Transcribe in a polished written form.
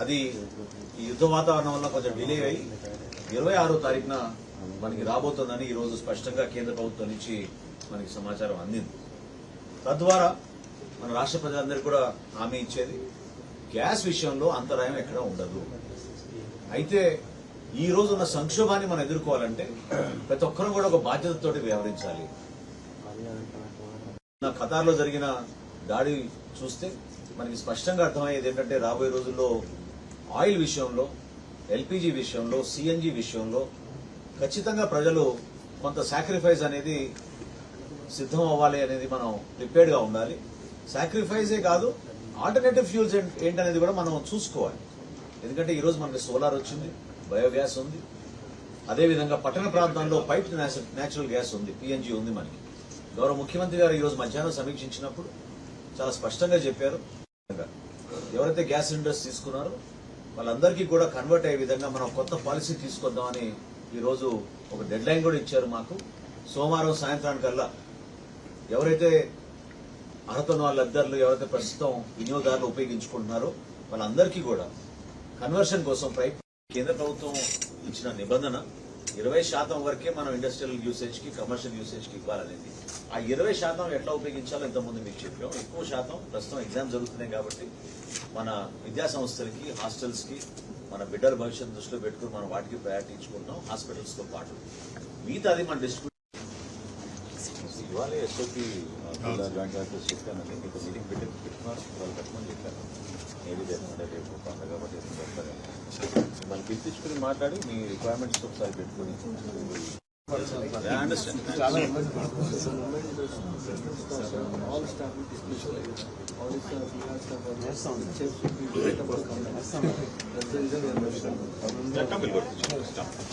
అది ఈ యుద్ధ వాతావరణం వల్ల కొంచెం డిలే అయ్యి 26వ తారీఖున మనకి రాబోతోందని ఈ రోజు స్పష్టంగా కేంద్ర ప్రభుత్వం నుంచి మనకి సమాచారం అందింది. తద్వారా మన రాష్ట్ర ప్రజలందరికీ కూడా హామీ ఇచ్చేది గ్యాస్ విషయంలో అంతరాయం ఎక్కడ ఉండదు. అయితే ఈ రోజు ఉన్న సంక్షోభాన్ని మనం ఎదుర్కోవాలంటే ప్రతి ఒక్కరూ కూడా ఒక బాధ్యతతోటి వ్యవహరించాలి. ఖతార్లో జరిగిన దాడి చూస్తే మనకి స్పష్టంగా అర్థమయ్యేది ఏంటంటే రాబోయే రోజుల్లో ఆయిల్ విషయంలో, ఎల్పీజీ విషయంలో, సిఎన్జి విషయంలో ఖచ్చితంగా ప్రజలు కొంత సాక్రిఫైస్ అనేది సిద్ధం అవ్వాలి అనేది మనం ప్రిపేర్డ్ గా ఉండాలి. సాక్రిఫైజే కాదు, ఆల్టర్నేటివ్ ఫ్యూల్స్ ఏంటనేది కూడా మనం చూసుకోవాలి. ఎందుకంటే ఈ రోజు మనకి సోలార్ వచ్చింది, బయోగ్యాస్ ఉంది, అదేవిధంగా పట్టణ ప్రాంతాల్లో పైప్డ్ న్యాచురల్ గ్యాస్ ఉంది, పిఎన్జీ ఉంది. మనకి గౌరవ ముఖ్యమంత్రి గారు ఈ రోజు మధ్యాహ్నం సమీక్షించినప్పుడు చాలా స్పష్టంగా చెప్పారు, ఎవరైతే గ్యాస్ సిలిండర్స్ తీసుకున్నారో వాళ్ళందరికీ కూడా కన్వర్ట్ అయ్యే విధంగా మనం కొత్త పాలసీ తీసుకొద్దామని ఈ రోజు ఒక డెడ్ లైన్ కూడా ఇచ్చారు మాకు. సోమవారం సాయంత్రానికల్లా ఎవరైతే అర్హత ఉన్న వాళ్ళ లబ్ధిదారులు, ఎవరైతే ప్రస్తుతం వినియోగదారులు ఉపయోగించుకుంటున్నారో వాళ్ళందరికీ కూడా కన్వర్షన్ కోసం కేంద్ర ప్రభుత్వం ఇచ్చిన నిబంధన 20% వరకే మనం ఇండస్ట్రియల్ యూసేజ్ కి, కమర్షియల్ యూసేజ్ కి ఇవ్వాలనేది. ఆ 20% ఎట్లా ఉపయోగించాలో ఇంతకుముందు మీకు చెప్పాం. ఎక్కువ శాతం ప్రస్తుతం ఎగ్జామ్ జరుగుతున్నాయి కాబట్టి మన విద్యా సంస్థలకి, హాస్టల్స్ కి, మన బిడ్డల భవిష్యత్తు దృష్టిలో పెట్టుకుని మనం వాటికి ప్రయారిటీ ఇచ్చుకుంటాం, హాస్పిటల్స్ తో పాటు. మిగతాది మన డిస్ట్రిబ్యూట్ ఇవాళ ఎస్ఓపి జాయింట్ ఆఫీస్ చెప్పానండి. మీకు మీటింగ్ పెట్టుకున్నారు, వాళ్ళు కట్టమని చెప్పారు. ఏది చేస్తుంటే రేపు పండుగ కాబట్టి చెప్తారు. మనం పిలిపించుకుని మాట్లాడి మీ రిక్వైర్మెంట్స్ ఒకసారి పెట్టుకుని అండర్స్టాండ్